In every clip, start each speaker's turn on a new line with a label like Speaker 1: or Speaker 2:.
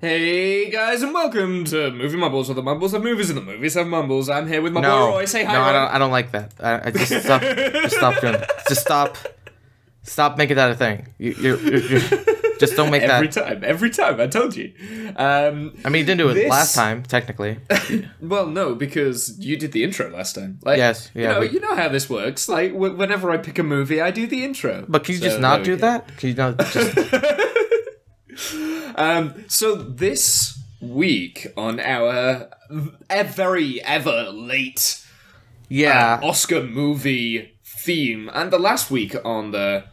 Speaker 1: Hey guys, and welcome to Movie Mumbles, where the mumbles have movies and the movies have mumbles. I'm here with my boy Roy. Say hi,
Speaker 2: no,
Speaker 1: Roy.
Speaker 2: I don't like that. I just stop. Just stop doing that. Stop making that a thing. You're just don't make that.
Speaker 1: Every time, I told you.
Speaker 2: I mean, you didn't do it last time, technically.
Speaker 1: Well, no, because you did the intro last time. Like,
Speaker 2: yes, yeah.
Speaker 1: You know how this works. Like, whenever I pick a movie, I do the intro.
Speaker 2: But can you just not do that? Can you not just...
Speaker 1: So this week on our very ever late Oscar movie theme, and the last week on the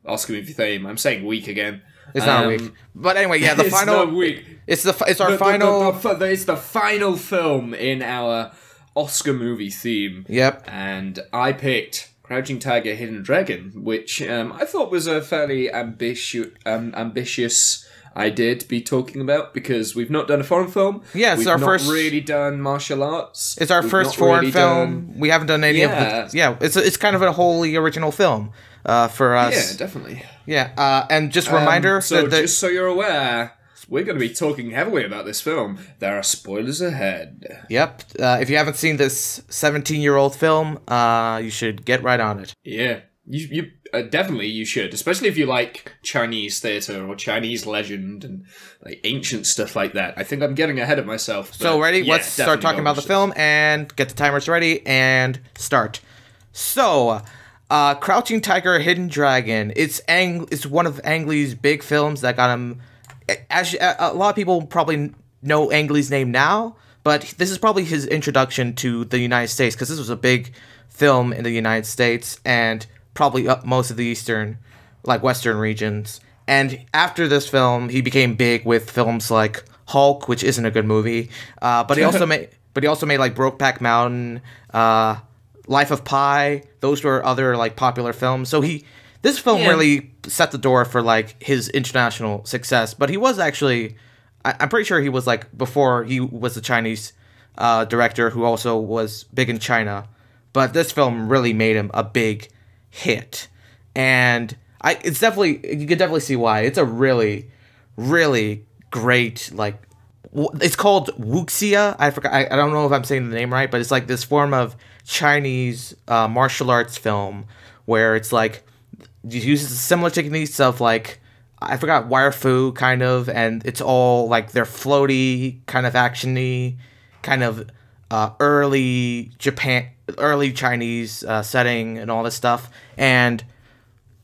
Speaker 1: Oscar movie theme, I'm saying week again.
Speaker 2: It's not a week, but anyway, yeah, the final
Speaker 1: week.
Speaker 2: It's our final.
Speaker 1: It's the final film in our Oscar movie theme.
Speaker 2: Yep,
Speaker 1: and I picked Crouching Tiger, Hidden Dragon, which I thought was a fairly ambitious idea to be talking about, because we've not done a foreign film.
Speaker 2: Yeah, it's
Speaker 1: we've not really done martial arts.
Speaker 2: It's our first foreign film. We haven't done any of the... Yeah, it's kind of a wholly original film for us.
Speaker 1: Yeah, definitely.
Speaker 2: Yeah, and just a reminder...
Speaker 1: just so you're aware, we're going to be talking heavily about this film. There are spoilers ahead.
Speaker 2: Yep. If you haven't seen this 17-year-old film, you should get right on it.
Speaker 1: Yeah. You definitely you should, especially if you like Chinese theater or Chinese legend and like ancient stuff like that. I think I'm getting ahead of myself.
Speaker 2: So ready? Yeah, let's start talking about the film and get the timers ready and start. So, Crouching Tiger, Hidden Dragon. It's one of Ang Lee's big films that got him. As a lot of people probably know Ang Lee's name now, but this is probably his introduction to the United States, because this was a big film in the United States and probably up most of the Western regions. And after this film, he became big with films like Hulk, which isn't a good movie. But he also made like Brokeback Mountain, Life of Pi. Those were other like popular films. So this film really set the door for like his international success. But he was actually, I'm pretty sure he was like, before he was a Chinese director who also was big in China. But this film really made him a big hit, and it's definitely, you can definitely see why. It's a really, really great, like, it's called wuxia. I forgot. I don't know if I'm saying the name right, but it's like this form of Chinese martial arts film where it's like it uses similar techniques of like, I forgot, wire fu kind of, and it's all like they're floaty, kind of actiony, kind of early Chinese setting and all this stuff, and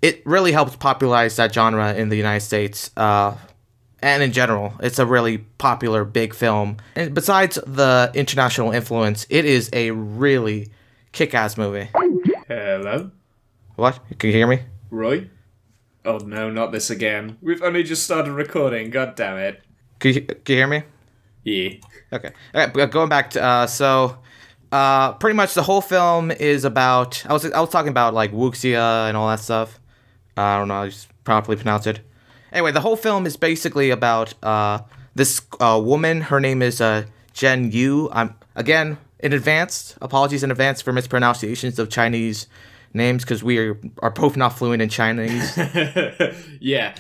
Speaker 2: it really helped popularize that genre in the United States, and in general. It's a really popular big film, and besides the international influence, it is a really kick-ass movie.
Speaker 1: Hello?
Speaker 2: What? Can you hear me?
Speaker 1: Roy? Oh no, not this again. We've only just started recording, god damn it.
Speaker 2: Can you hear me?
Speaker 1: Yeah.
Speaker 2: Okay. Alright, going back to, pretty much the whole film is about, I was talking about like wuxia and all that stuff. I don't know how to properly pronounce it. Anyway, the whole film is basically about this woman. Her name is Jen Yu. Again, apologies in advance for mispronunciations of Chinese names, because we are both not fluent in Chinese.
Speaker 1: Yeah.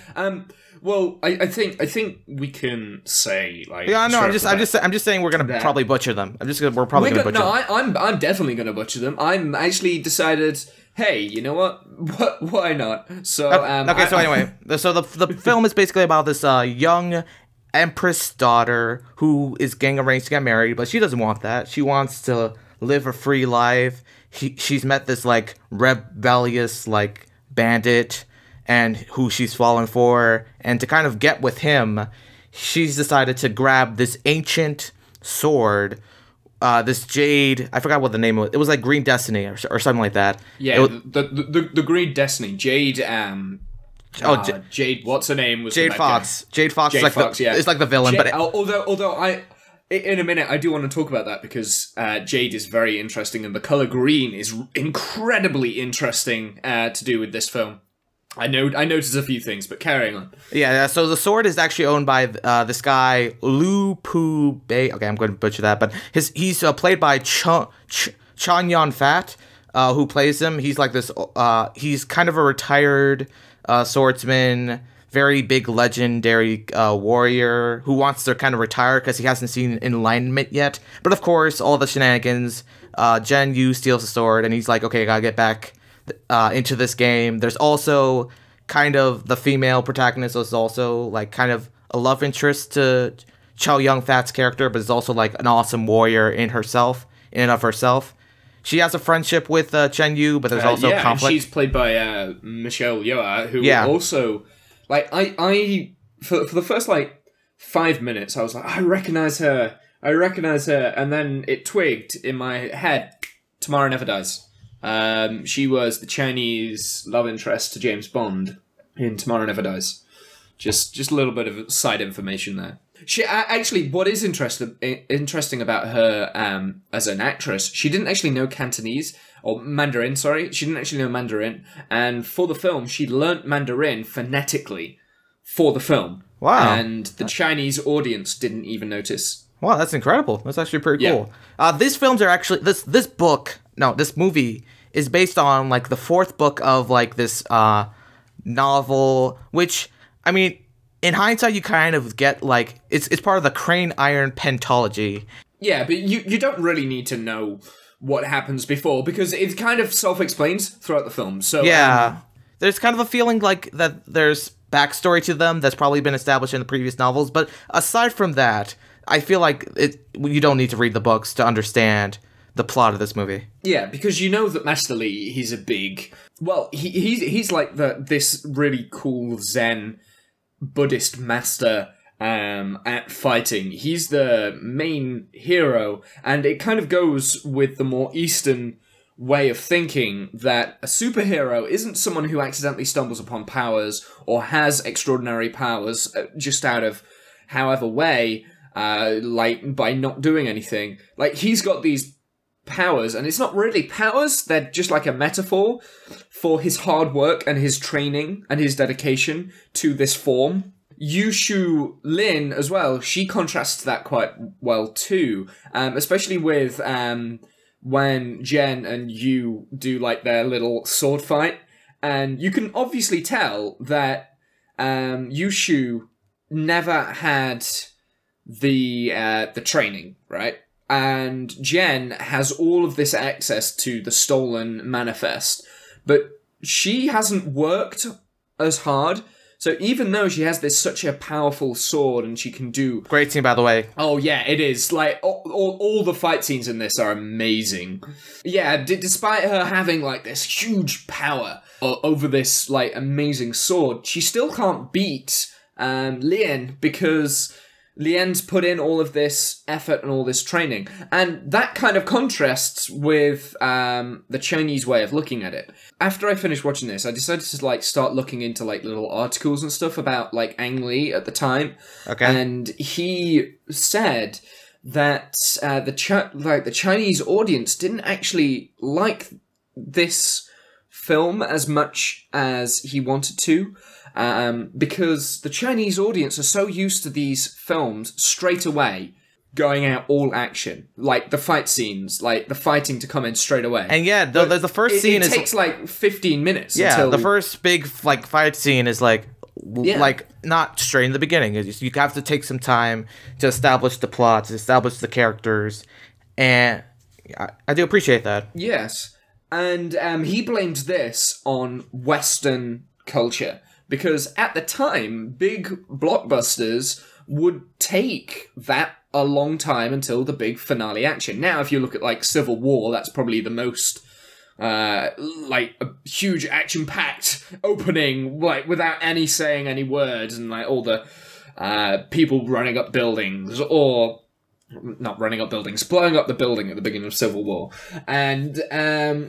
Speaker 1: Well, I think we can say, like,
Speaker 2: yeah, no, I'm just saying we're gonna probably butcher them. We're probably gonna butcher them.
Speaker 1: I'm definitely gonna butcher them. I'm actually decided, hey, you know what? Why not? So
Speaker 2: okay. So anyway, so the film is basically about this young empress daughter who is getting arranged to get married, but she doesn't want that. She wants to live a free life. She's met this like rebellious like bandit, and who she's fallen for, and to kind of get with him, she's decided to grab this ancient sword, this jade. I forgot what the name was. It was like Green Destiny or something like that.
Speaker 1: Yeah, the Green Destiny, Jade. Jade. What's her name? Was
Speaker 2: Jade Fox. Jade Fox. Jade Fox. Yeah, it's like the villain.
Speaker 1: But although in a minute, I do want to talk about that, because Jade is very interesting, and the color green is incredibly interesting to do with this film. I noticed a few things, but carrying on. Yeah,
Speaker 2: so the sword is actually owned by this guy, Lu Pu Bei. Okay, I'm going to butcher that, but he's played by Chan Yan Fat, who plays him. He's like this, he's kind of a retired swordsman, very big legendary warrior who wants to kind of retire because he hasn't seen enlightenment yet. But of course, all the shenanigans, Jen Yu steals the sword, and he's like, okay, I gotta get back into this game. There's also kind of the female protagonist is also like kind of a love interest to Chow Yun-fat's character, but is also like an awesome warrior in and of herself. She has a friendship with Chen Yu, but there's also conflict.
Speaker 1: And she's played by Michelle Yeoh, who also, like, I for the first, like, 5 minutes, I was like, I recognize her, and then it twigged in my head, Tomorrow Never Dies. She was the Chinese love interest to James Bond in Tomorrow Never Dies. Just a little bit of side information there. She actually, what is interesting about her as an actress, she didn't actually know Cantonese, or Mandarin, sorry. She didn't actually know Mandarin. And for the film, she learnt Mandarin phonetically for the film.
Speaker 2: Wow.
Speaker 1: And the Chinese audience didn't even notice.
Speaker 2: Wow, that's incredible. That's actually pretty cool. These films are actually, this movie is based on, like, the fourth book of, like, this novel, which, I mean, in hindsight, you kind of get, like, it's part of the Crane Iron pentology.
Speaker 1: Yeah, but you don't really need to know what happens before, because it kind of self-explains throughout the film. So
Speaker 2: yeah, there's kind of a feeling like that there's backstory to them that's probably been established in the previous novels, but aside from that, I feel like you don't need to read the books to understand the plot of this movie.
Speaker 1: Yeah, because you know that Master Li, he's a big... Well, he's like this really cool Zen Buddhist master at fighting. He's the main hero, and it kind of goes with the more Eastern way of thinking that a superhero isn't someone who accidentally stumbles upon powers or has extraordinary powers just out of however way, like by not doing anything. Like, he's got these powers, and it's not really powers, they're just like a metaphor for his hard work and his training and his dedication to this form. Yushu Lin as well, she contrasts that quite well too, especially with when Jen and Yu do like their little sword fight, and you can obviously tell that Yushu never had the training, right? And Jen has all of this access to the stolen manifest, but she hasn't worked as hard. So even though she has such a powerful sword and she can do...
Speaker 2: Great scene, by the way.
Speaker 1: Oh, yeah, it is. Like, all the fight scenes in this are amazing. Yeah, despite her having, like, this huge power over this, like, amazing sword, she still can't beat Lien because Lien's put in all of this effort and all this training. And that kind of contrasts with the Chinese way of looking at it. After I finished watching this, I decided to like start looking into like little articles and stuff about like Ang Lee at the time.
Speaker 2: Okay.
Speaker 1: And he said that the Chinese audience didn't actually like this film as much as he wanted to. Because the Chinese audience are so used to these films straight away going out all action, like the fight scenes, like the fighting to come in straight away.
Speaker 2: And yeah, the first scene
Speaker 1: it takes like 15 minutes.
Speaker 2: Yeah,
Speaker 1: until...
Speaker 2: the first big like fight scene is like not straight in the beginning. You have to take some time to establish the plot, to establish the characters, and I do appreciate that.
Speaker 1: Yes, and he blamed this on Western culture. Because at the time, big blockbusters would take that a long time until the big finale action. Now, if you look at, like, Civil War, that's probably the most, like, a huge action-packed opening, like, without any saying any words, and, like, all the people running up buildings, or... not running up buildings, blowing up the building at the beginning of Civil War. And,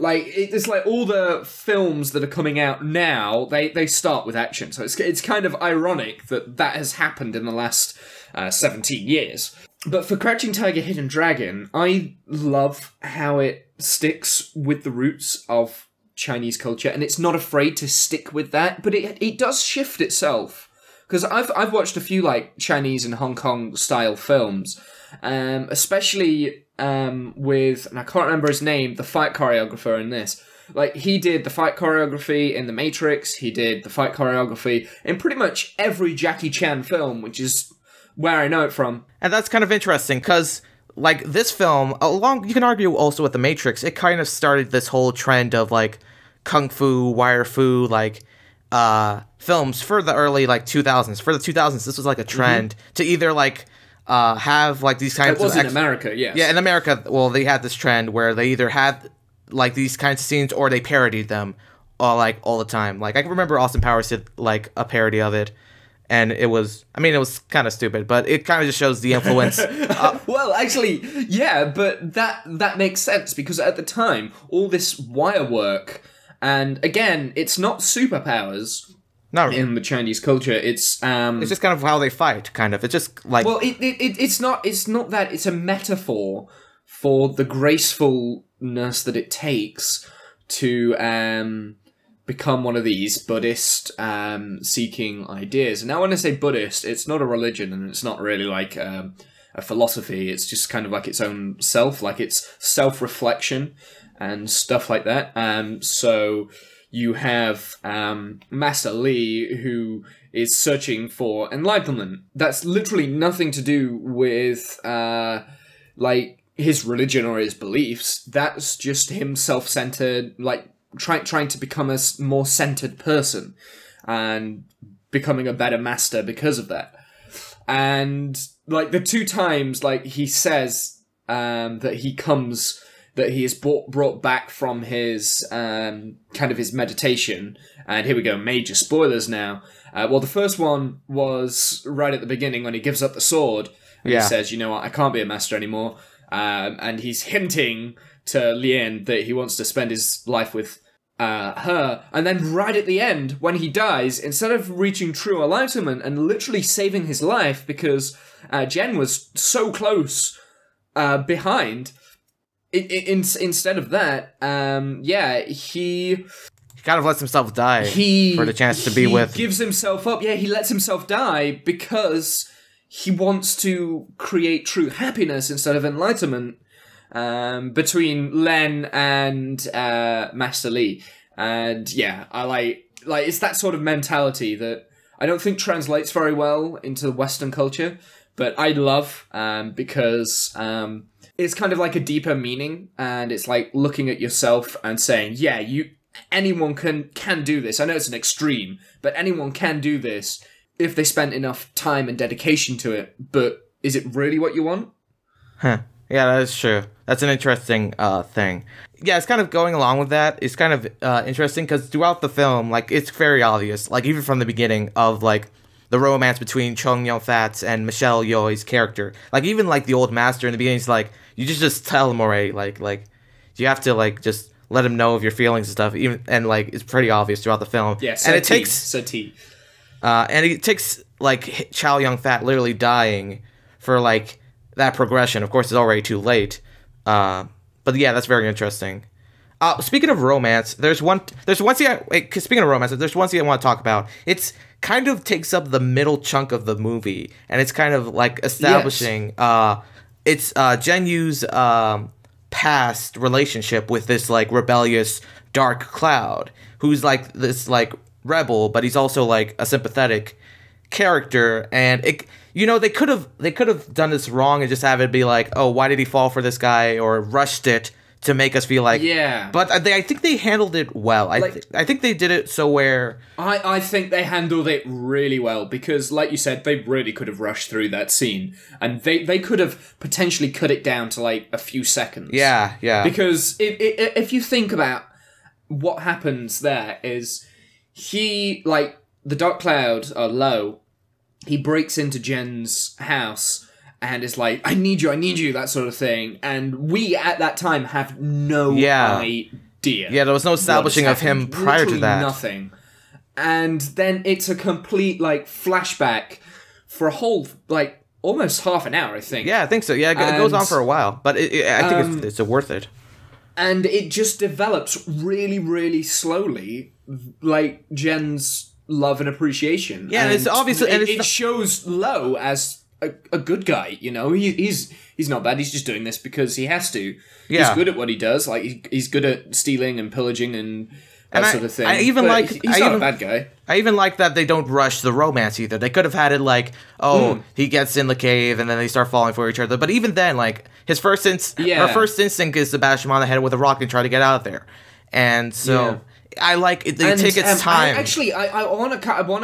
Speaker 1: like, it's like all the films that are coming out now, they start with action. So it's kind of ironic that that has happened in the last 17 years. But for Crouching Tiger, Hidden Dragon, I love how it sticks with the roots of Chinese culture, and it's not afraid to stick with that, but it does shift itself. Because I've watched a few, like, Chinese and Hong Kong style films, especially with, and I can't remember his name, the fight choreographer in this. Like, he did the fight choreography in The Matrix, he did the fight choreography in pretty much every Jackie Chan film, which is where I know it from.
Speaker 2: And that's kind of interesting, because, like, this film, you can argue also with The Matrix, it kind of started this whole trend of, like, kung fu, wire fu, like, films for the early, like, 2000s. For the 2000s, this was, like, a trend to either, like, have, like, these kinds of...
Speaker 1: It was in America, yes.
Speaker 2: Yeah, in America, well, they had this trend where they either had... like these kinds of scenes, or they parodied them all the time. Like, I can remember Austin Powers did like a parody of it, and it was kind of stupid, but it kind of just shows the influence.
Speaker 1: Well, actually, yeah, but that makes sense, because at the time, all this wire work, and again, it's not superpowers. No, in the Chinese culture, it's
Speaker 2: just kind of how they fight. Kind of, it's just like,
Speaker 1: well, it's not that, it's a metaphor for the gracefulness that it takes to become one of these Buddhist seeking ideas. And now when I say Buddhist, it's not a religion, and it's not really like a philosophy. It's just kind of like its own self, like it's self-reflection and stuff like that. So you have Master Li, who is searching for enlightenment. That's literally nothing to do with like his religion or his beliefs. That's just him self-centered, like trying to become a more centered person and becoming a better master because of that. And like the two times, like he says that he is brought back from his kind of his meditation. And here we go, major spoilers now. Well, the first one was right at the beginning when he gives up the sword. And he says, you know what, I can't be a master anymore. And he's hinting to Lien that he wants to spend his life with her. And then right at the end, when he dies, instead of reaching true enlightenment and literally saving his life because Jen was so close behind, instead of that, he
Speaker 2: kind of lets himself die for the chance to be with...
Speaker 1: He gives himself up. Yeah, he lets himself die because... he wants to create true happiness instead of enlightenment between Len and Master Li. And yeah, I like it's that sort of mentality that I don't think translates very well into Western culture, but I love because it's kind of like a deeper meaning, and it's like looking at yourself and saying, yeah, anyone can do this. I know it's an extreme, but anyone can do this if they spent enough time and dedication to it, but is it really what you want?
Speaker 2: Huh. Yeah, that is true. That's an interesting thing. Yeah, it's kind of going along with that. It's kind of interesting because throughout the film, like, it's very obvious, like, even from the beginning of, like, the romance between Chung Yun-fat's and Michelle Yeoh's character. Like, even, like, the old master in the beginning is like, you just tell him already, like, you have to, like, just let him know of your feelings and stuff, and, like, it's pretty obvious throughout the film.
Speaker 1: Yeah,
Speaker 2: and it takes...
Speaker 1: And
Speaker 2: it takes, like, Chow Yun-fat literally dying for, like, that progression. Of course, it's already too late. But yeah, that's very interesting. Speaking of romance, there's one scene speaking of romance, there's one scene I want to talk about. It's kind of takes up the middle chunk of the movie, and it's kind of, like, establishing, it's Jen Yu's past relationship with this, like, rebellious dark cloud, who's, like, this, like, rebel, but he's also, like, a sympathetic character, and they could have done this wrong and just have it be like, oh, why did he fall for this guy, or rushed it to make us feel like, but I think they handled it well. I think they did it so where
Speaker 1: I think they handled it really well, because like you said, they really could have rushed through that scene, and they could have potentially cut it down to like a few seconds.
Speaker 2: Yeah
Speaker 1: because if you think about what happens there is he, like, the Dark Cloud, Low, he breaks into Jen's house and is like, I need you, that sort of thing. And we, at that time, have no idea.
Speaker 2: Yeah, there was no establishing of him prior to that.
Speaker 1: Nothing. And then it's a complete, like, flashback for a whole, like, almost half an hour, I think.
Speaker 2: Yeah, I think so. Yeah, it goes on for a while. But I think it's worth it.
Speaker 1: And it just develops really, really slowly, like, Jen's love and appreciation.
Speaker 2: Yeah, and it's obviously...
Speaker 1: It shows Lo as a good guy, you know? He's not bad, he's just doing this because he has to.
Speaker 2: Yeah.
Speaker 1: He's good at what he does, like, he's good at stealing and pillaging and that sort of thing.
Speaker 2: I even like...
Speaker 1: He's not a bad guy.
Speaker 2: I even like that they don't rush the romance either. They could have had it like, he gets in the cave and then they start falling for each other. But even then, like, her first instinct is to bash him on the head with a rock and try to get out of there. And so... I like it. They take its time.
Speaker 1: I want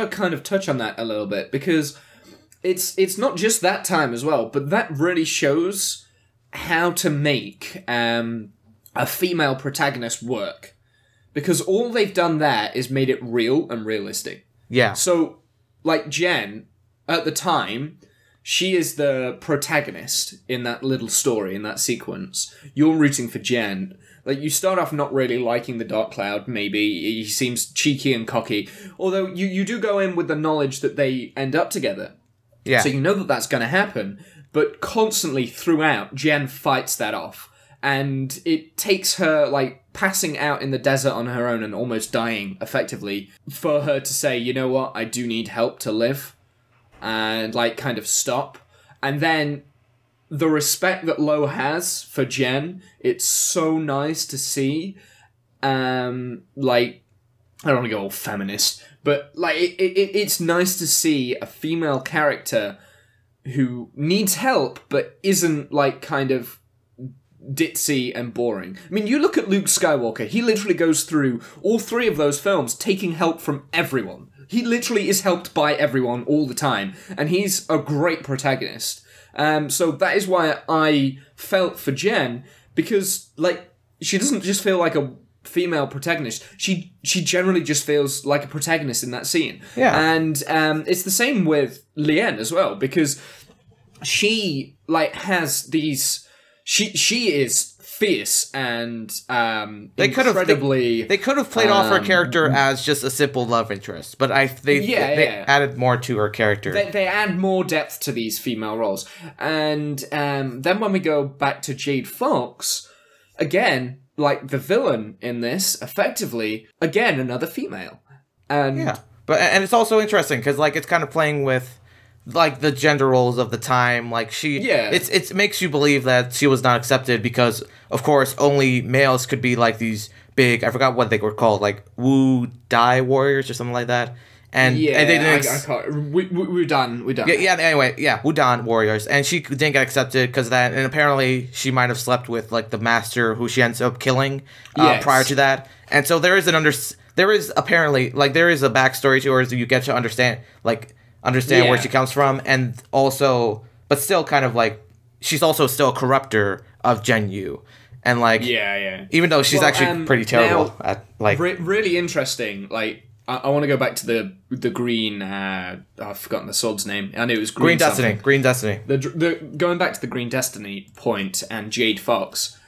Speaker 1: to kind of touch on that a little bit because it's not just that time as well, but that really shows how to make a female protagonist work, because all they've done there is made it real and realistic.
Speaker 2: Yeah.
Speaker 1: So, like Jen, at the time, she is the protagonist in that little story, in that sequence. You're rooting for Jen. Like, you start off not really liking the Dark Cloud, maybe. He seems cheeky and cocky. Although, you do go in with the knowledge that they end up together.
Speaker 2: Yeah.
Speaker 1: So you know that that's going to happen. But constantly throughout, Jen fights that off. And it takes her, like, passing out in the desert on her own and almost dying, effectively, for her to say, you know what, I do need help to live. And, like, kind of stop. And then... the respect that Lo has for Jen, it's so nice to see. Like, I don't want to go all feminist, but like it's nice to see a female character who needs help but isn't like kind of ditzy and boring. I mean, you look at Luke Skywalker, he literally goes through all 3 of those films taking help from everyone. He literally is helped by everyone all the time, and he's a great protagonist. So that is why I felt for Jen, because, like, she doesn't just feel like a female protagonist. She generally just feels like a protagonist in that scene.
Speaker 2: Yeah.
Speaker 1: And it's the same with Lien as well, because she, like, has these... She is fierce and incredibly...
Speaker 2: They could have played off her character as just a simple love interest, but they added more to her character.
Speaker 1: They add more depth to these female roles. And then when we go back to Jade Fox, again, like the villain in this, effectively, again, another female. And
Speaker 2: and it's also interesting because like it's kind of playing with like the gender roles of the time. Like it makes you believe that she was not accepted because of course only males could be like these big, I forgot what they were called, like Wu Dai warriors or something like that. And they didn't.
Speaker 1: I can't. We're done.
Speaker 2: Anyway, Wudan warriors, and she didn't get accepted because of that. And apparently, she might have slept with like the master, who she ends up killing prior to that. And so there is apparently like there is a backstory to her, so you get to understand where she comes from, and also, but still, kind of like she's also still a corrupter of Gen Yu, and like even though she's actually pretty terrible at like
Speaker 1: really interesting, like. I want to go back to the green. I've forgotten the sword's name. I knew it was Green
Speaker 2: Destiny. Green Destiny.
Speaker 1: Going back to the Green Destiny point and Jade Fox.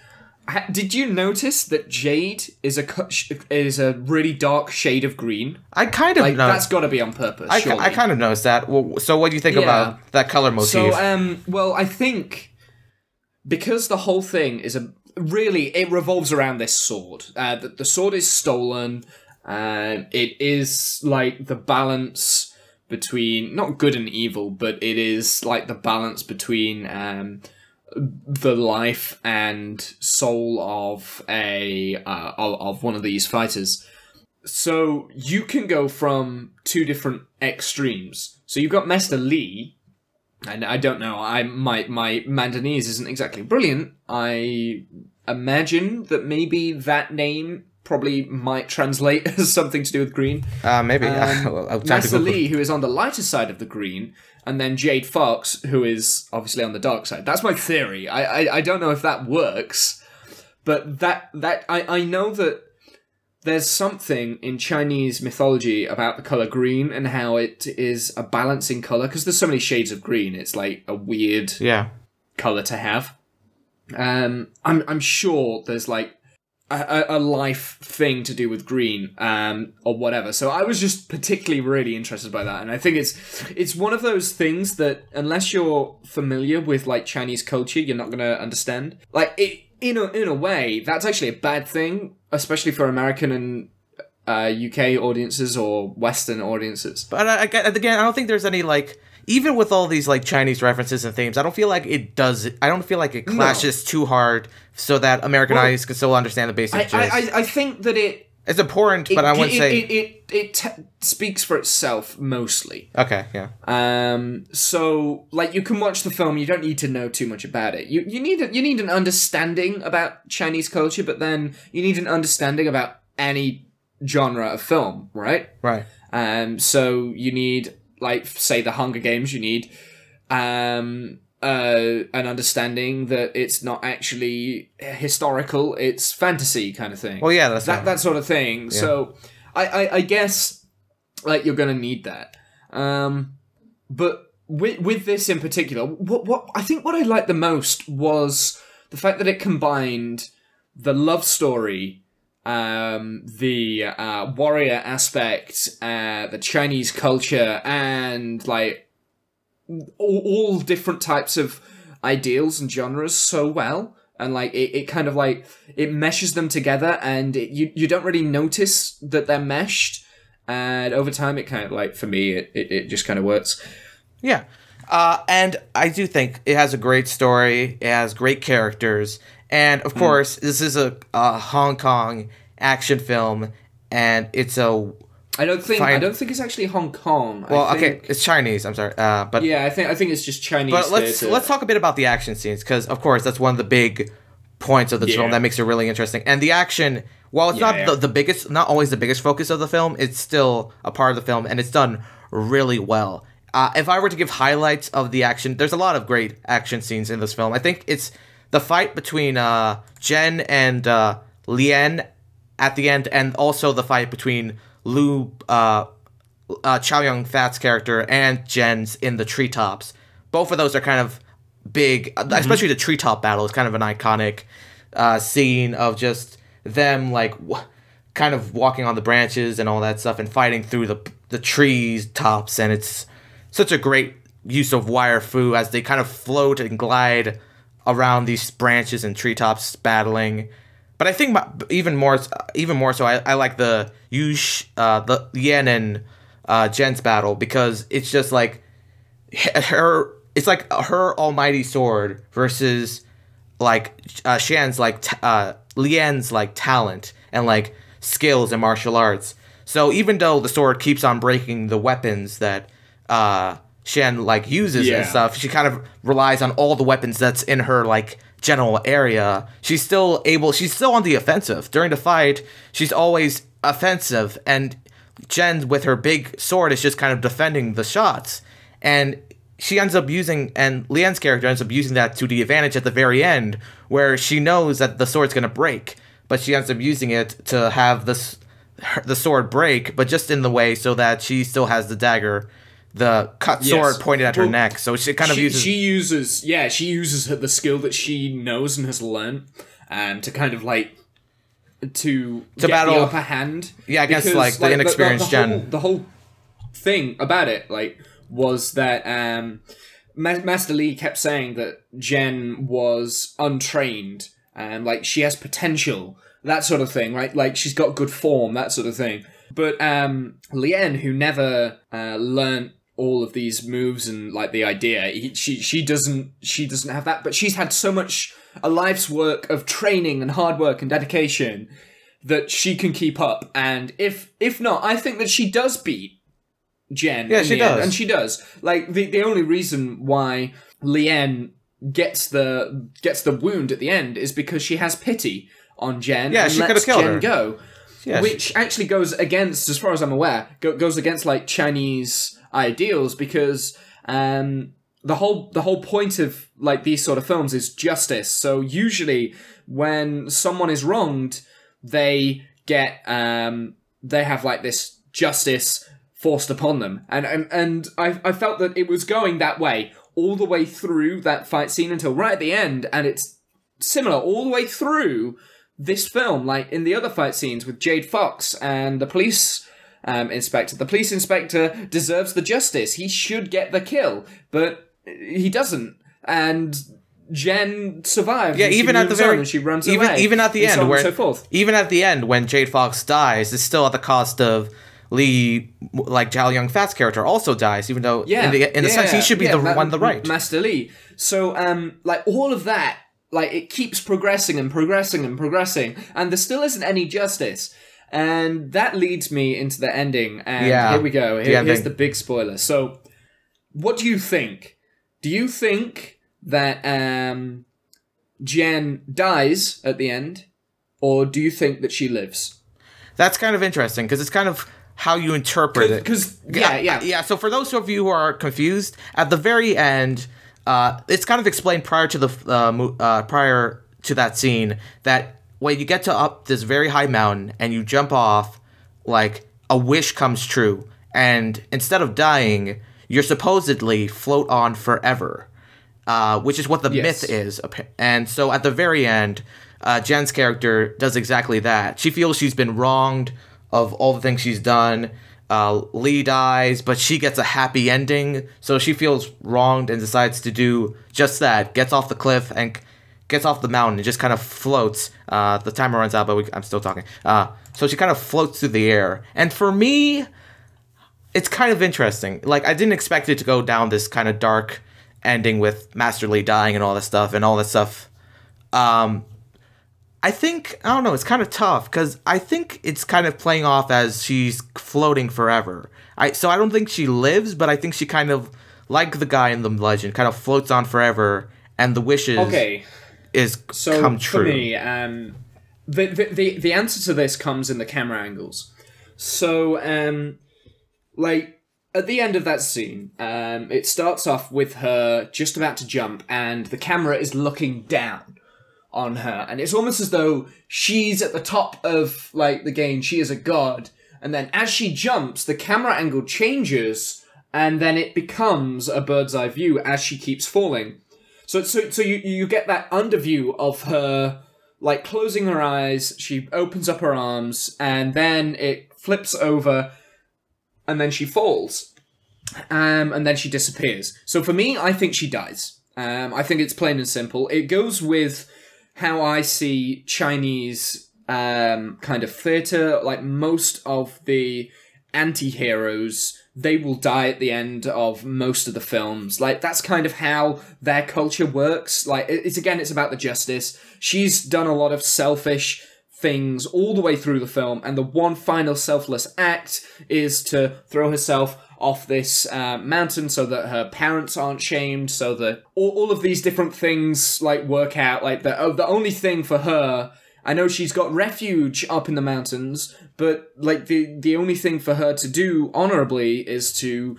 Speaker 1: Did you notice that Jade is a really dark shade of green?
Speaker 2: I kind of know.
Speaker 1: That's got to be on purpose.
Speaker 2: I kind of noticed that. Well, so what do you think about that color motif?
Speaker 1: So well, I think because the whole thing is it revolves around this sword. The sword is stolen. It is like the balance between not good and evil, but it is like the balance between the life and soul of of one of these fighters. So you can go from 2 different extremes. So you've got Master Li, and I don't know, my Mandanese isn't exactly brilliant. I imagine that maybe that name probably might translate as something to do with green.
Speaker 2: Maybe.
Speaker 1: Master Li, who is on the lighter side of the green, and then Jade Fox, who is obviously on the dark side. That's my theory. I don't know if that works, but I know that there's something in Chinese mythology about the color green and how it is a balancing color, because there's so many shades of green. It's like a weird color to have. I'm sure there's like a life thing to do with green, or whatever. So I was just particularly really interested by that, and I think it's one of those things that unless you're familiar with like Chinese culture, you're not gonna understand. Like in a way, that's actually a bad thing, especially for American and UK audiences or Western audiences.
Speaker 2: But again, I don't think there's any like even with all these like Chinese references and themes, I don't feel like it does. I don't feel like it clashes too hard, so that American audience can still understand the basic gist.
Speaker 1: I think that it's
Speaker 2: important, but I wouldn't say
Speaker 1: it speaks for itself mostly.
Speaker 2: Okay, yeah.
Speaker 1: So like you can watch the film, you don't need to know too much about it. You need an understanding about Chinese culture, but then you need an understanding about any genre of film, right?
Speaker 2: Right.
Speaker 1: So you need, like, say, the Hunger Games. You need an understanding that it's not actually historical; it's fantasy kind of thing.
Speaker 2: Well, yeah, that's
Speaker 1: that sort of thing. Yeah. So I guess like you're gonna need that. But with this in particular, what I think what I liked the most was the fact that it combined the love story, the warrior aspect, the Chinese culture, and like all different types of ideals and genres so well. And like it kind of like it meshes them together, and you don't really notice that they're meshed. And over time, it kind of like, for me, it just kind of works.
Speaker 2: Yeah. And I do think it has a great story. It has great characters. And, of course, this is a Hong Kong action film, and it's a...
Speaker 1: I don't think it's actually Hong Kong.
Speaker 2: Well, okay, it's Chinese. I'm sorry, but
Speaker 1: yeah, I think it's just Chinese.
Speaker 2: But let's talk a bit about the action scenes, because of course that's one of the big points of the film that makes it really interesting. And the action, while it's not the biggest, not always the biggest focus of the film, it's still a part of the film, and it's done really well. If I were to give highlights of the action, there's a lot of great action scenes in this film. I think it's the fight between Jen and Lien at the end, and also the fight between Chow Yun-fat's character and Jen's in the treetops. Both of those are kind of big, especially the treetop battle is kind of an iconic scene of just them like kind of walking on the branches and all that stuff and fighting through the trees tops, and it's such a great use of wire fu as they kind of float and glide around these branches and treetops battling. But I think even more so, I like the Yen and Jen's battle, because it's just like it's like her almighty sword versus like Shan's like Lien's like talent and like skills in martial arts. So even though the sword keeps on breaking the weapons that Shan like uses and stuff, she kind of relies on all the weapons that's in her like general area. She's still on the offensive. During the fight, she's always offensive, and Jen with her big sword is just kind of defending the shots. And she ends up and Lien's character ends up using that to the advantage at the very end, where she knows that the sword's going to break, but she ends up using it to have the sword break, but just in the way so that she still has the dagger, the cut sword pointed at her neck. So she kind of uses the skill that she knows and has learned to kind of like to get battle
Speaker 1: the upper hand.
Speaker 2: Yeah, against because, the inexperienced Jen.
Speaker 1: The whole thing about it was that Master Li kept saying that Jen was untrained and she has potential, that sort of thing, right? Like she's got good form, that sort of thing. But Lien, who never learned all of these moves and the idea, she doesn't have that, but she's had so much a life's work of training and hard work and dedication that she can keep up. And if not, I think that she does beat Jen.
Speaker 2: Yeah, she does.
Speaker 1: And she does. The only reason why Lien gets the wound at the end is because she has pity on Jen and lets Jen go. Yeah, which actually goes against, as far as I'm aware, goes against Chinese ideals, because the whole point of these sort of films is justice. So usually when someone is wronged, they get they have this justice forced upon them, and I felt that it was going that way all the way through that fight scene until right at the end, and it's similar all the way through this film, in the other fight scenes with Jade Fox and the police inspector. The police inspector deserves the justice. He should get the kill, but he doesn't. And Jen survives.
Speaker 2: Yeah, even at the very
Speaker 1: and she runs away.
Speaker 2: Even at the end,
Speaker 1: so on and so forth.
Speaker 2: Even at the end, when Jade Fox dies, it's still at the cost of Lee, like Zhao Yun Fat's character, also dies, even though in the sense he should be the one on the right.
Speaker 1: Master Lee. So, like, all of that, like, it keeps progressing and progressing and progressing, and there still isn't any justice. And that leads me into the ending, and here we go. Here's the big spoiler. So, what do you think? Do you think that Jen dies at the end, or do you think that she lives?
Speaker 2: That's kind of interesting, because it's kind of how you interpret it. So for those of you who are confused, at the very end, it's kind of explained prior to that scene that when you get to up this very high mountain and you jump off, like, a wish comes true, and instead of dying, you're supposedly float on forever, which is what the myth is. And so at the very end, Jen's character does exactly that. She feels she's been wronged of all the things she's done. Lee dies, but she gets a happy ending, so she feels wronged and decides to do just that. Gets off the cliff and gets off the mountain and just kind of floats. The timer runs out, but I'm still talking. So she kind of floats through the air. And for me, it's kind of interesting. Like, I didn't expect it to go down this kind of dark ending with Master Lee dying and all that stuff. I think, I don't know, it's kind of tough, because I think it's kind of playing off as she's floating forever. So I don't think she lives, but I think she kind of, like the guy in the legend, kind of floats on forever, and the wishes come true.
Speaker 1: For me, the answer to this comes in the camera angles. So, like, at the end of that scene, it starts off with her just about to jump, and the camera is looking down on her, and it's almost as though she's at the top of, like, the game. She is a god, and then as she jumps, the camera angle changes, and then it becomes a bird's eye view as she keeps falling. So you get that underview of her, like, closing her eyes. She opens up her arms, and then it flips over, and then she falls, and then she disappears. So for me, I think she dies. I think it's plain and simple. It goes with how I see Chinese kind of theatre. Like, most of the anti-heroes, they will die at the end of most of the films. Like, that's kind of how their culture works. Like, it's about the justice. She's done a lot of selfish things all the way through the film, and the one final selfless act is to throw herself off this mountain so that her parents aren't shamed, so that all of these different things, like, work out. Like, the only thing for her, I know she's got refuge up in the mountains, but, like, the only thing for her to do honorably is to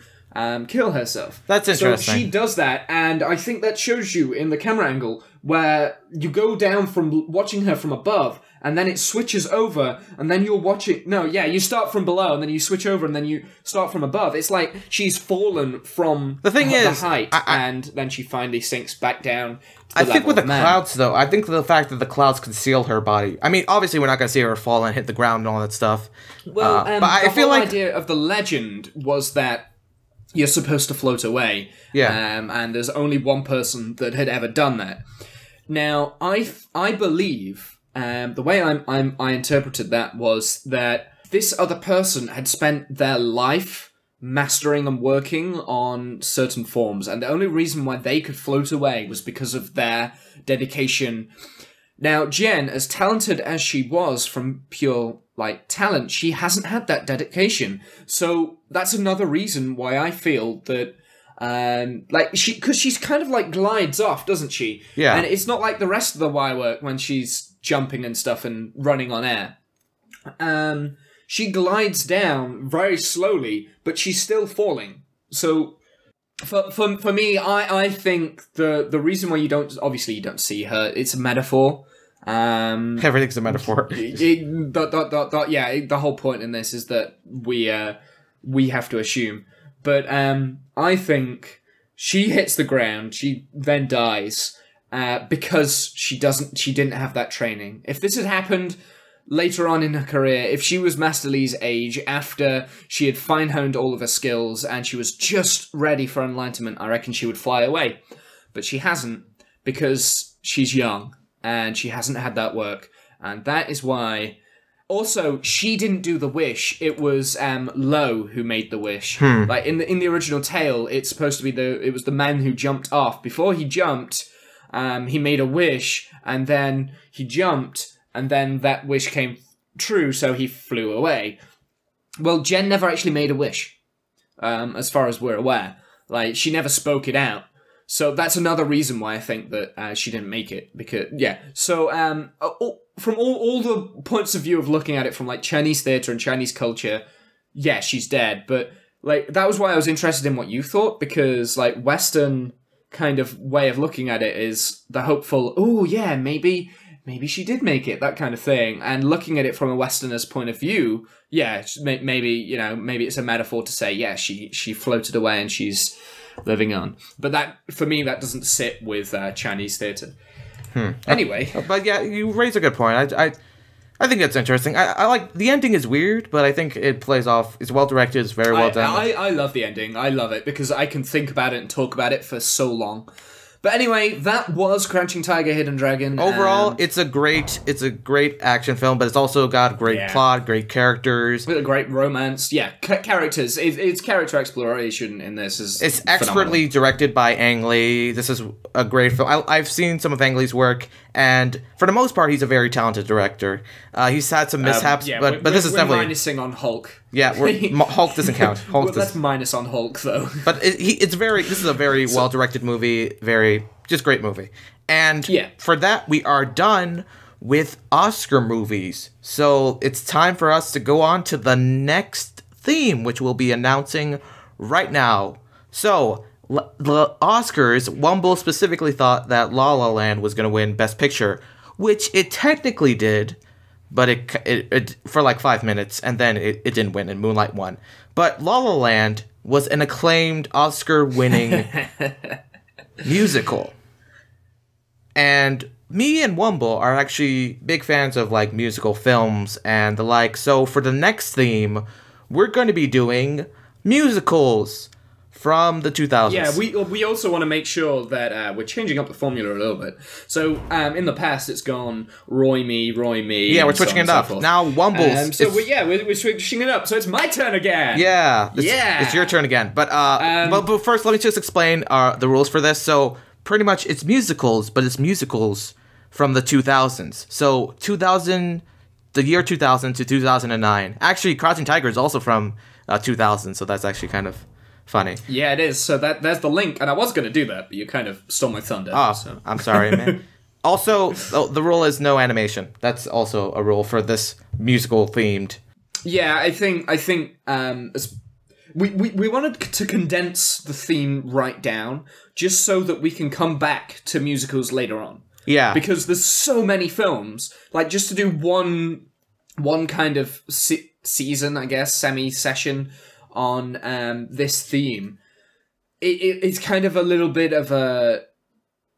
Speaker 1: kill herself.
Speaker 2: That's interesting.
Speaker 1: So she does that, and I think that shows you in the camera angle, where you go down from watching her from above, and then it switches over, and then you're watching... No, yeah, you start from below, and then you switch over, and then you start from above. It's like she's fallen from the height, and then she finally sinks back down to the
Speaker 2: I think with the
Speaker 1: man.
Speaker 2: Clouds, though, I think the fact that the clouds conceal her body... I mean, obviously we're not going to see her fall and hit the ground and all that stuff.
Speaker 1: Well, but I feel like the idea of the legend was that you're supposed to float away.
Speaker 2: Yeah.
Speaker 1: And there's only one person that had ever done that. Now, I believe... the way I interpreted that was that this other person had spent their life mastering and working on certain forms, and the only reason why they could float away was because of their dedication. Now, Jen, as talented as she was from pure, like, talent, she hasn't had that dedication. So that's another reason why I feel that because she's kind of, like, glides off, doesn't she?
Speaker 2: Yeah.
Speaker 1: And it's not like the rest of the wire work when she's jumping and stuff and running on air. She glides down very slowly, but she's still falling. So for me, I think the reason why you don't see her, it's a metaphor.
Speaker 2: Everything's a metaphor.
Speaker 1: The whole point in this is that we have to assume. But I think she hits the ground, she then dies, because she didn't have that training. If this had happened later on in her career, if she was Master Lee's age, after she had fine-honed all of her skills and she was just ready for enlightenment, I reckon she would fly away. But she hasn't, because she's young and she hasn't had that work. And that is why... Also, she didn't do the wish. It was Lo who made the wish. Like in the original tale, it's supposed to be it was the man who jumped off. Before he jumped, he made a wish, and then he jumped, and then that wish came true, so he flew away. Well, Jen never actually made a wish, as far as we're aware. Like, she never spoke it out. So that's another reason why I think that she didn't make it. Because, yeah. So, from all the points of view of looking at it from, like, Chinese theatre and Chinese culture, yeah, she's dead. But, like, that was why I was interested in what you thought, because, like, Western kind of way of looking at it is the hopeful, oh, yeah, maybe she did make it, that kind of thing. And looking at it from a Westerner's point of view, yeah, maybe it's a metaphor to say, yeah, she floated away and she's living on. But that, for me, that doesn't sit with Chinese theatre. Anyway.
Speaker 2: But yeah, you raise a good point. I think that's interesting. I like, the ending is weird, but I think it plays off, it's well directed, it's very well done.
Speaker 1: I love the ending. I love it because I can think about it and talk about it for so long. But anyway, that was Crouching Tiger, Hidden Dragon.
Speaker 2: Overall, it's a great action film, but it's also got great plot, great characters.
Speaker 1: With a great romance. Yeah, characters. It's character exploration in this.
Speaker 2: It's expertly directed by Ang Lee. This is a great film. I've seen some of Ang Lee's work, and for the most part, he's a very talented director. He's had some mishaps, but this is definitely...
Speaker 1: We're minusing on Hulk.
Speaker 2: Yeah, Hulk doesn't count.
Speaker 1: Let's minus on Hulk, though.
Speaker 2: But this is a very well-directed movie, just great movie. And for that, we are done with Oscar movies. So it's time for us to go on to the next theme, which we'll be announcing right now. So, the Oscars, Womble specifically thought that La La Land was going to win Best Picture, which it technically did, but it for like 5 minutes, and then it didn't win, and Moonlight won. But La La Land was an acclaimed Oscar-winning musical. And me and Womble are actually big fans of, like, musical films and the like, so for the next theme, we're going to be doing musicals from the 2000s.
Speaker 1: Yeah, we also want to make sure that we're changing up the formula a little bit. So, in the past, it's gone Roy me.
Speaker 2: Yeah, we're switching it up. Now, Wombles.
Speaker 1: We're switching it up. So it's my turn again.
Speaker 2: Yeah. It's your turn again. But first, let me just explain the rules for this. So, pretty much, it's musicals, but it's musicals from the 2000s. So, the year 2000 to 2009. Actually, Crouching Tiger is also from 2000, so that's actually kind of funny.
Speaker 1: Yeah, it is. So there's the link, and I was going to do that, but you kind of stole my thunder.
Speaker 2: Oh,
Speaker 1: so.
Speaker 2: I'm sorry, man. Also, the rule is no animation. That's also a rule for this musical themed.
Speaker 1: Yeah, I think we wanted to condense the theme right down, just so that we can come back to musicals later on.
Speaker 2: Yeah,
Speaker 1: because there's so many films. Like, just to do one kind of season, I guess, semi-session on this theme, it's kind of a little bit of a...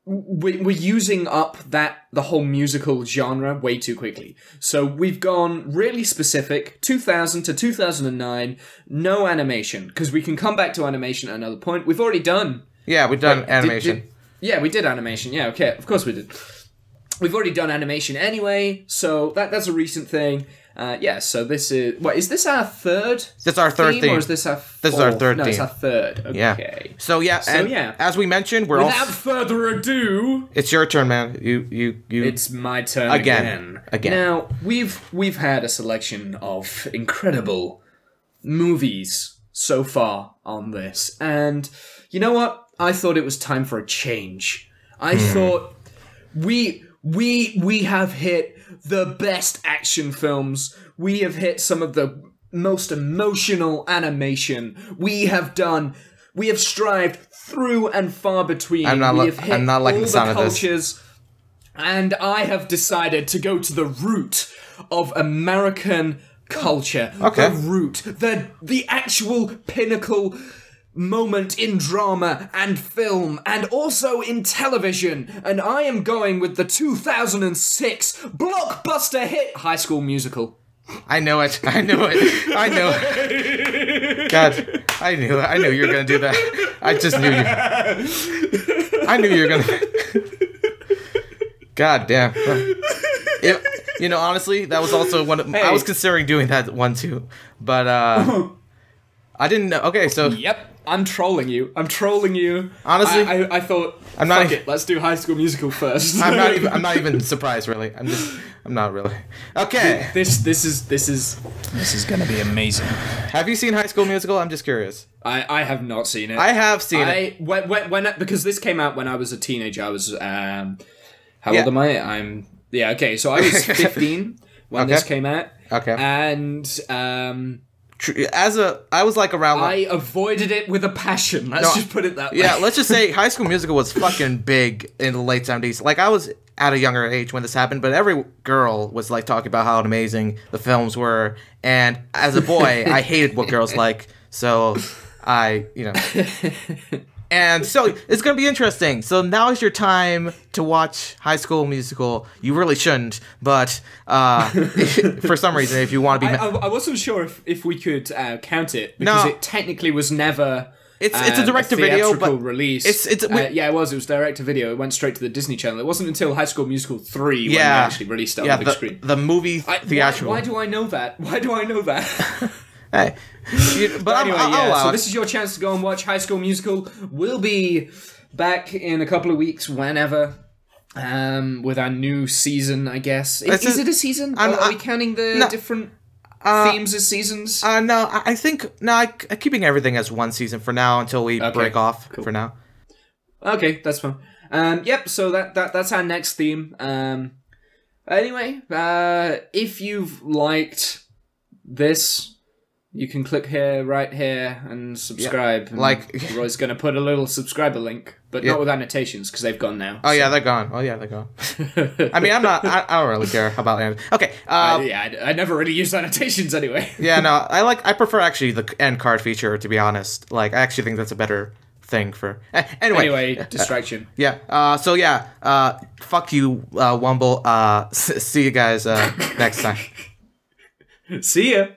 Speaker 1: We're using up the whole musical genre way too quickly. So we've gone really specific, 2000 to 2009, no animation, because we can come back to animation at another point. We've already done...
Speaker 2: Yeah, we've done animation.
Speaker 1: Yeah, we did animation. Yeah, okay, of course we did. We've already done animation anyway, so that's a recent thing. So this is... What, is this our third
Speaker 2: This is our third theme.
Speaker 1: Or is this our fourth?
Speaker 2: This is our third theme.
Speaker 1: No, it's our third. Okay.
Speaker 2: Yeah. So, as we mentioned,
Speaker 1: without further ado...
Speaker 2: It's your turn, man. You.
Speaker 1: It's my turn again. Now, we've had a selection of incredible movies so far on this, and you know what? I thought it was time for a change. I thought we have hit the best action films. We have hit some of the most emotional animation. We have strived through and far between.
Speaker 2: I'm not liking the sound of
Speaker 1: cultures, and I have decided to go to the root of American culture.
Speaker 2: Okay.
Speaker 1: The root, the actual pinnacle moment in drama and film, and also in television, and I am going with the 2006 blockbuster hit High School Musical.
Speaker 2: I know it. God, I knew you were gonna do that. I just knew you. I knew you were gonna. God damn. You know, honestly, that was also one of, I was considering doing that one too, but I didn't know. Okay, so
Speaker 1: yep. I'm trolling you.
Speaker 2: Honestly,
Speaker 1: I thought, fuck it, let's do High School Musical first.
Speaker 2: I'm not even surprised, really. I'm not really. Okay.
Speaker 1: This is gonna be amazing.
Speaker 2: Have you seen High School Musical? I'm just curious.
Speaker 1: I have not seen it.
Speaker 2: I have seen it.
Speaker 1: Because this came out when I was a teenager. I was how old am I? So I was 15 when this came out.
Speaker 2: Okay.
Speaker 1: And
Speaker 2: I was like around.
Speaker 1: I avoided it with a passion. Let's just put it that way.
Speaker 2: Yeah, let's just say High School Musical was fucking big in the late 70s. Like, I was at a younger age when this happened, but every girl was like talking about how amazing the films were. And as a boy, I hated what girls like. So and so it's going to be interesting. So now is your time to watch High School Musical. You really shouldn't, but for some reason, if you want to be...
Speaker 1: I wasn't sure if we could count it, because it technically was never...
Speaker 2: It's a direct-to-video, but
Speaker 1: release.
Speaker 2: It
Speaker 1: was direct-to-video. It went straight to the Disney Channel. It wasn't until High School Musical 3 when they actually released it on the big screen.
Speaker 2: The movie theatrical.
Speaker 1: Why do I know that?
Speaker 2: Hey. But
Speaker 1: anyway, so this is your chance to go and watch High School Musical. We'll be back in a couple of weeks, whenever, with our new season, I guess. Is it a season? Are we counting the different themes as seasons?
Speaker 2: No, I think... No, I'm keeping everything as one season for now until we break off for now.
Speaker 1: Okay, that's fine. Yep, so that's our next theme. Anyway, if you've liked this... You can click here, right here, and subscribe. And Roy's going to put a little subscriber link, but not with annotations, because they've gone now.
Speaker 2: Oh, yeah, they're gone. I mean, I don't really care about it. Okay.
Speaker 1: I never really use annotations anyway.
Speaker 2: Yeah, no, I prefer actually the end card feature, to be honest. Like, I actually think that's a better thing for... Anyway,
Speaker 1: distraction.
Speaker 2: Fuck you, Womble. See you guys next time.
Speaker 1: See ya.